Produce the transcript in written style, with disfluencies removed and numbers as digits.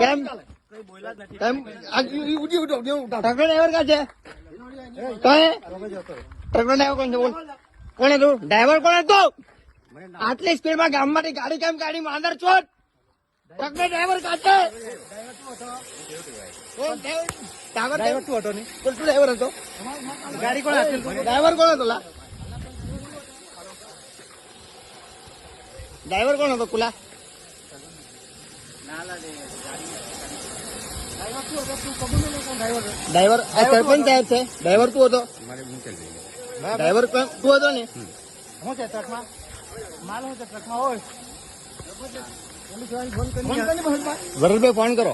કેમ truck driver કા છે? ટ્રક ડ્રાઈવર કોણ છે? બોલ, કોને તું? ડ્રાઈવર કોને તું? આટલી સ્પીડમાં ગામમાંથી ગાડી કેમ કાઢી? માંદર છોડ. ટ્રક ડ્રાઈવર કા છે? ડ્રાઈવર તું હતો નહીં? તું ડ્રાઈવર હતો? ગાડી કોણ આપેલ? ડ્રાઈવર કોણ હતો? ડ્રાઈવર કોણ હતો? કુલા ડ્રાઈવર સરપંચ સાહેબ છે. ડ્રાઈવર તું હતો? ડ્રાઈવર તું હતો ને? શું છે ટ્રકમાં? માલ શું છે ટ્રકમાં? હોય ભરતભાઈ ફોન કરો.